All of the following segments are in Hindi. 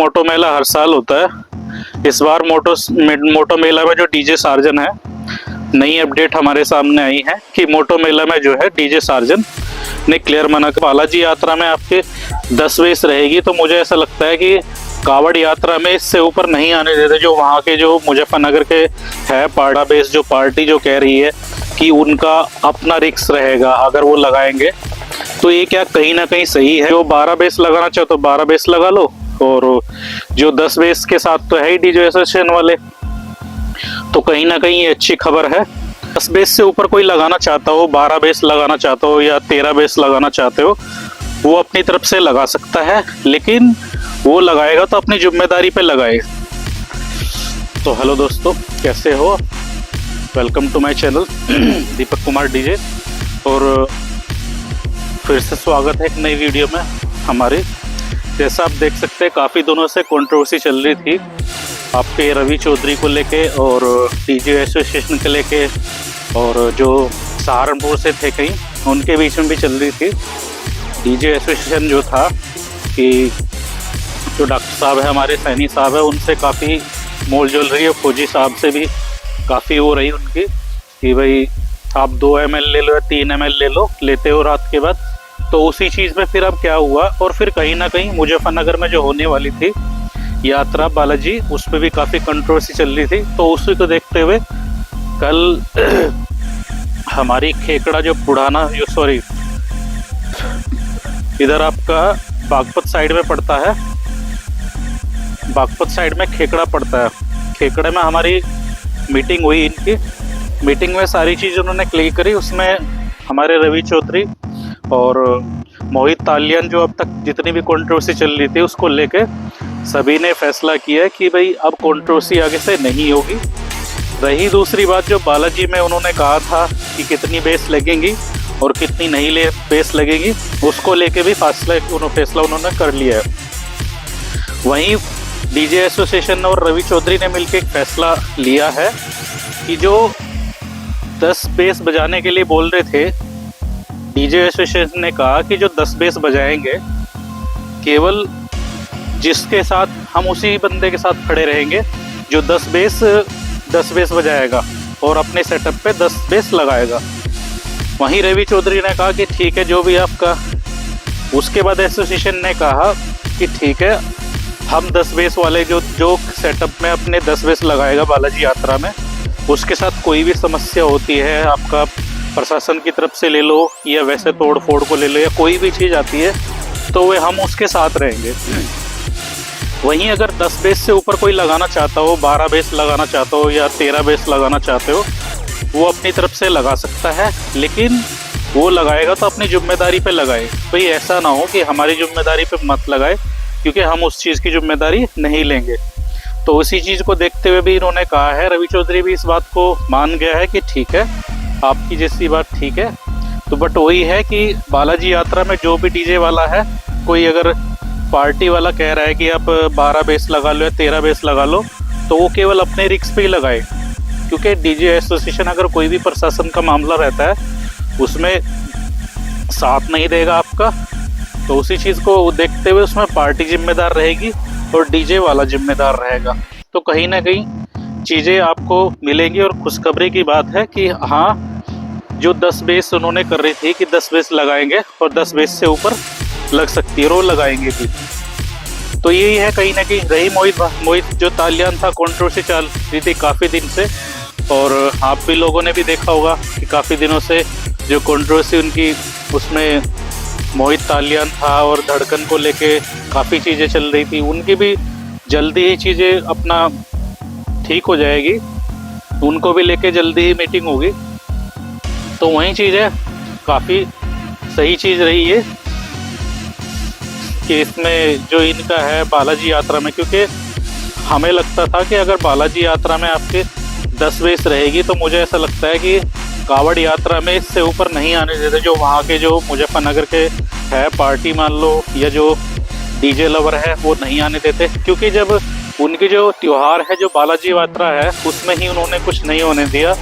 मोटो मेला हर साल होता है। इस बार मोटो मेला में जो डीजे सार्जन है, नई अपडेट हमारे सामने आई है कि मोटो मेला में जो है डीजे सार्जन ने क्लियर मना कर बालाजी यात्रा में आपके 10 बेस रहेगी। तो मुझे ऐसा लगता है कि कावड़ यात्रा में इससे ऊपर नहीं आने देते। जो वहाँ के जो मुजफ्फरनगर के है पाड़ा बेस जो पार्टी जो कह रही है कि उनका अपना रिक्स रहेगा अगर वो लगाएंगे, तो ये क्या कहीं ना कहीं सही है। जो 12 बेस लगाना चाहो तो 12 बेस लगा लो, और जो 10 बेस के साथ तो है ही डीजे एसोसिएशन वाले, तो कहीं ना कहीं ये अच्छी खबर है। 10 बेस से ऊपर कोई लगाना चाहता हो, 12 बेस लगाना चाहता हो या 13 बेस लगाना चाहते हो, वो अपनी तरफ से लगा सकता है, लेकिन वो लगाएगा तो अपनी जिम्मेदारी पे लगाए। तो हेलो दोस्तों, कैसे हो? Welcome to my channel Deepak Kumar DJ, और फिर से स्वागत है एक नई वीडियो में हमारी। जैसा आप देख सकते हैं, काफ़ी दिनों से कंट्रोवर्सी चल रही थी आपके रवि चौधरी को लेके और डीजे एसोसिएशन के लेके, और जो सहारनपुर से थे कहीं उनके बीच में भी चल रही थी। डीजे एसोसिएशन जो था कि जो डॉक्टर साहब है, हमारे सैनी साहब है, उनसे काफ़ी मोल जोल रही है। फौजी साहब से भी काफ़ी वो रही उनकी कि भाई आप 2 ml ले लो या 3 ml ले लो, लेते हो रात के बाद। तो उसी चीज़ में फिर अब क्या हुआ, और फिर कहीं ना कहीं मुजफ्फरनगर में जो होने वाली थी यात्रा बालाजी, उस पर भी काफ़ी कंट्रोवर्सी चल रही थी। तो उसी को देखते हुए कल हमारी खेकड़ा जो पुराना जो सॉरी इधर आपका बागपत साइड में पड़ता है, बागपत साइड में खेकड़ा पड़ता है। खेकड़े में हमारी मीटिंग हुई, इनकी मीटिंग में सारी चीज़ उन्होंने क्लियर करी। उसमें हमारे रवि चौधरी और मोहित तालियन जो अब तक जितनी भी कंट्रोवर्सी चल रही थी उसको लेके सभी ने फैसला किया कि भाई अब कंट्रोवर्सी आगे से नहीं होगी। रही दूसरी बात, जो बालाजी में उन्होंने कहा था कि कितनी बेस लगेंगी और कितनी नहीं बेस लगेगी, उसको लेके भी फैसला उन्होंने कर लिया है। वहीं डीजे एसोसिएशन और रवि चौधरी ने मिलकर एक फैसला लिया है कि जो 10 बेस बजाने के लिए बोल रहे थे, डीजे एसोसिएशन ने कहा कि जो 10 बेस बजाएंगे केवल जिसके साथ हम उसी बंदे के साथ खड़े रहेंगे जो 10 बेस बजाएगा और अपने सेटअप पे 10 बेस लगाएगा। वहीं रवि चौधरी ने कहा कि ठीक है जो भी आपका। उसके बाद एसोसिएशन ने कहा कि ठीक है, हम 10 बेस वाले जो सेटअप में अपने 10 बेस लगाएगा बालाजी यात्रा में, उसके साथ कोई भी समस्या होती है, आपका प्रशासन की तरफ से ले लो या वैसे तोड़ फोड़ को ले लो या कोई भी चीज़ आती है, तो वे हम उसके साथ रहेंगे। वहीं अगर 10 बेस से ऊपर कोई लगाना चाहता हो, 12 बेस लगाना चाहता हो या 13 बेस लगाना चाहते हो, वो अपनी तरफ से लगा सकता है, लेकिन वो लगाएगा तो अपनी जिम्मेदारी पे लगाए। कोई ऐसा ना हो कि हमारी जिम्मेदारी पे मत लगाए, क्योंकि हम उस चीज़ की जिम्मेदारी नहीं लेंगे। तो उसी चीज़ को देखते हुए भी इन्होंने कहा है, रवि चौधरी भी इस बात को मान गया है कि ठीक है, आपकी जैसी बात ठीक है। तो बट वही है कि बालाजी यात्रा में जो भी डीजे वाला है, कोई अगर पार्टी वाला कह रहा है कि आप 12 बेस लगा लो या 13 बेस लगा लो, तो वो केवल अपने रिक्स पे ही लगाए, क्योंकि डीजे एसोसिएशन अगर कोई भी प्रशासन का मामला रहता है उसमें साथ नहीं देगा आपका। तो उसी चीज़ को देखते हुए उसमें पार्टी जिम्मेदार रहेगी और डीजे वाला जिम्मेदार रहेगा। तो कहीं ना कहीं चीज़ें आपको मिलेंगी, और खुशखबरी की बात है कि हाँ, जो 10 बेस उन्होंने कर रही थी कि 10 बेस लगाएंगे और 10 बेस से ऊपर लग सकती है, और लगाएंगे भी। तो यही है कहीं ना कहीं। रही मोहित जो तालियान था, कंट्रोवर्सी चल रही थी काफ़ी दिन से, और आप भी लोगों ने भी देखा होगा कि काफ़ी दिनों से जो कंट्रोवर्सी उनकी, उसमें मोहित तालियान था और धड़कन को लेके काफ़ी चीज़ें चल रही थी। उनकी भी जल्दी ही चीज़ें अपना ठीक हो जाएगी, उनको भी लेके जल्दी ही मीटिंग होगी। तो वही चीज़ है, काफ़ी सही चीज़ रही है कि इसमें जो इनका है बालाजी यात्रा में, क्योंकि हमें लगता था कि अगर बालाजी यात्रा में आपके 10 बेस रहेगी, तो मुझे ऐसा लगता है कि कावड़ यात्रा में इससे ऊपर नहीं आने देते। जो वहाँ के जो मुजफ्फरनगर के है पार्टी मान लो, या जो डीजे लवर है, वो नहीं आने देते, क्योंकि जब उनकी जो त्यौहार है, जो बालाजी यात्रा है, उसमें ही उन्होंने कुछ नहीं होने दिया,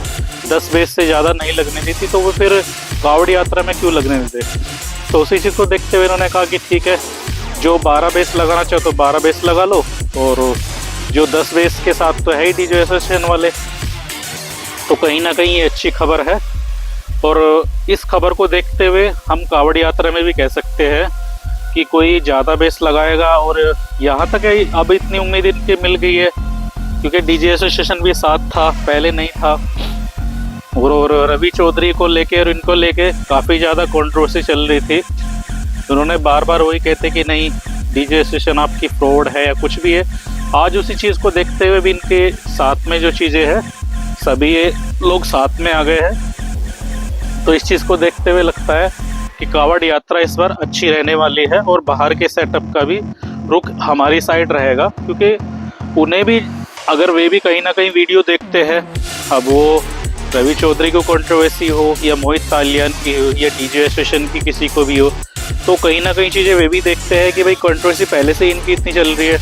10 बेस से ज़्यादा नहीं लगने दी थी, तो वो फिर कावड़ यात्रा में क्यों लगने देते। तो उसी चीज़ को देखते हुए उन्होंने कहा कि ठीक है, जो 12 बेस लगाना चाहो तो 12 बेस लगा लो, और जो 10 बेस के साथ तो है ही डीजे एसोसिएशन वाले। तो कहीं ना कहीं ये अच्छी खबर है, और इस खबर को देखते हुए हम कावड़ यात्रा में भी कह सकते हैं कि कोई ज़्यादा बेस लगाएगा। और यहाँ तक है अब इतनी उम्मीद इनके मिल गई है, क्योंकि डीजे एसोसिएशन भी साथ था, पहले नहीं था। और रवि चौधरी को लेके और इनको लेके काफ़ी ज़्यादा कंट्रोवर्सी चल रही थी। उन्होंने बार बार वही कहते कि नहीं डीजे एसोसिएशन आपकी फ्रॉड है या कुछ भी है। आज उसी चीज़ को देखते हुए भी इनके साथ में जो चीज़ें हैं सभी ये लोग साथ में आ गए हैं। तो इस चीज़ को देखते हुए लगता है कि कावड़ यात्रा इस बार अच्छी रहने वाली है, और बाहर के सेटअप का भी रुख हमारी साइड रहेगा, क्योंकि उन्हें भी अगर वे भी कहीं ना कहीं वीडियो देखते हैं, अब वो रवि चौधरी को कंट्रोवर्सी हो या मोहित तालियान की हो या डीजे एसोसिएशन की किसी को भी हो, तो कहीं ना कहीं चीज़ें वे भी देखते हैं कि भाई कंट्रोवर्सी पहले से इनकी इतनी चल रही है।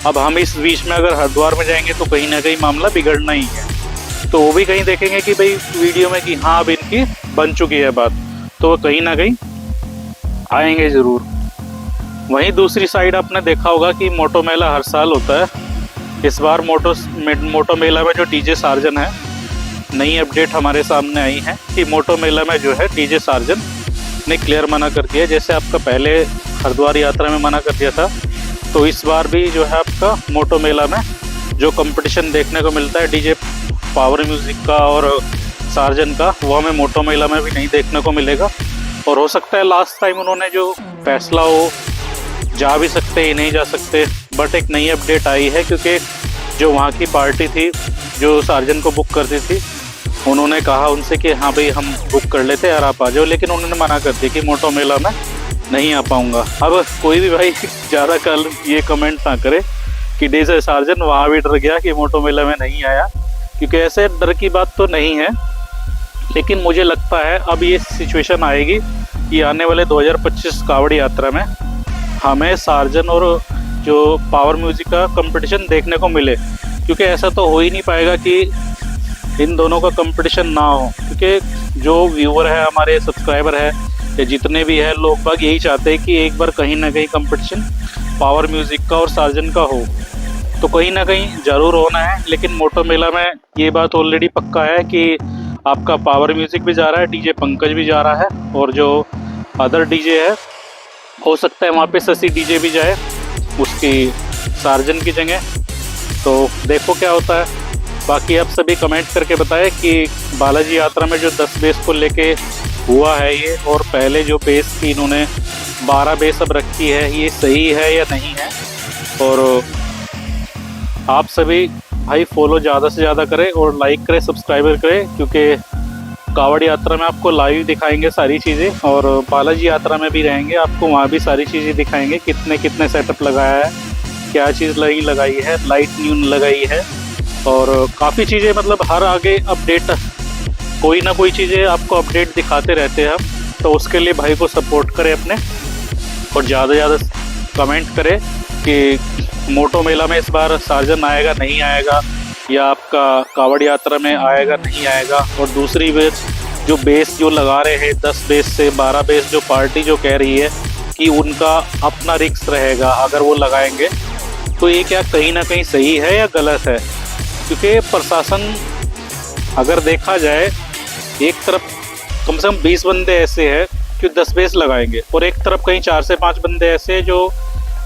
अब हम इस बीच में अगर हरिद्वार में जाएंगे तो कहीं ना कहीं मामला बिगड़ना ही है। तो वो भी कहीं देखेंगे कि भाई वीडियो में कि हाँ अब इनकी बन चुकी है बात, तो वो कहीं ना कहीं आएंगे ज़रूर। वहीं दूसरी साइड आपने देखा होगा कि मोटो मेला हर साल होता है। इस बार मोटो मेला में जो डीजे सार्जन है, नई अपडेट हमारे सामने आई है कि मोटो मेला में जो है डीजे सार्जन ने क्लियर मना कर दिया। जैसे आपका पहले हरिद्वार यात्रा में मना कर दिया था, तो इस बार भी जो है आपका मोटो मेला में जो कंपटीशन देखने को मिलता है डीजे पावर म्यूज़िक का और सार्जन का, वो हमें मोटो मेला में भी नहीं देखने को मिलेगा। और हो सकता है लास्ट टाइम उन्होंने जो फैसला हो, जा भी सकते ही नहीं जा सकते, बट एक नई अपडेट आई है, क्योंकि जो वहाँ की पार्टी थी जो सार्जन को बुक करती थी, उन्होंने कहा उनसे कि हाँ भाई हम बुक कर लेते यार, आप आ जाओ, लेकिन उन्होंने मना कर दिया कि मोटो मेला में नहीं आ पाऊँगा। अब कोई भी भाई ज़्यादा कल ये कमेंट ना करे कि डीजे सार्जन वहाँ भी डर गया कि मोटो मेला में नहीं आया, क्योंकि ऐसे डर की बात तो नहीं है। लेकिन मुझे लगता है अब ये सिचुएशन आएगी कि आने वाले 2025 कावड़ यात्रा में हमें सार्जन और जो पावर म्यूज़िक का कंपटीशन देखने को मिले, क्योंकि ऐसा तो हो ही नहीं पाएगा कि इन दोनों का कंपटीशन ना हो। क्योंकि जो व्यूअर है, हमारे सब्सक्राइबर है या जितने भी है लोग बाग, यही चाहते हैं कि एक बार कहीं ना कहीं कंपटीशन पावर म्यूज़िक का और सार्जन का हो। तो कहीं ना कहीं ज़रूर होना है। लेकिन मोटो मेला में ये बात ऑलरेडी पक्का है कि आपका पावर म्यूज़िक भी जा रहा है, डीजे पंकज भी जा रहा है, और जो अदर डीजे है हो सकता है वहाँ पे शशि डीजे भी जाए उसकी सार्जन की जगह। तो देखो क्या होता है। बाकी आप सभी कमेंट करके बताएं कि बालाजी यात्रा में जो 10 बेस को लेके हुआ है ये, और पहले जो बेस थी इन्होंने 12 बेस अब रखी है, ये सही है या नहीं है। और आप सभी भाई फॉलो ज़्यादा से ज़्यादा करें और लाइक करें, सब्सक्राइबर करें, क्योंकि कावड़ यात्रा में आपको लाइव दिखाएंगे सारी चीज़ें, और बालाजी यात्रा में भी रहेंगे, आपको वहाँ भी सारी चीज़ें दिखाएंगे, कितने सेटअप लगाया है, क्या चीज़ लगाई है, लाइट न्यून लगाई है, और काफ़ी चीज़ें, मतलब हर आगे अपडेट कोई ना कोई चीज़ें आपको अपडेट दिखाते रहते हैं हम। तो उसके लिए भाई को सपोर्ट करें अपने, और ज़्यादा से ज़्यादा कमेंट करें कि मोटो मेला में इस बार सार्जन आएगा नहीं आएगा, या आपका कावड़ यात्रा में आएगा नहीं आएगा। और दूसरी बेस जो लगा रहे हैं 10 बेस से 12 बेस, जो पार्टी जो कह रही है कि उनका अपना रिस्क रहेगा अगर वो लगाएंगे, तो ये क्या कहीं ना कहीं सही है या गलत है? क्योंकि प्रशासन अगर देखा जाए, एक तरफ कम से कम 20 बंदे ऐसे हैं जो 10 बेस लगाएंगे, और एक तरफ कहीं 4 से 5 बंदे ऐसे हैं जो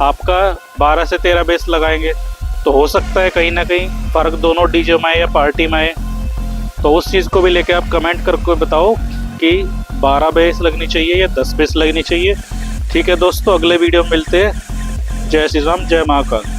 आपका 12 से 13 बेस लगाएंगे। तो हो सकता है कहीं ना कहीं फ़र्क दोनों डीजे में या पार्टी में है। तो उस चीज़ को भी लेके आप कमेंट करके बताओ कि 12 बेस लगनी चाहिए या 10 बेस लगनी चाहिए। ठीक है दोस्तों, अगले वीडियो में मिलते हैं। जय श्री राम, जय महाकाल।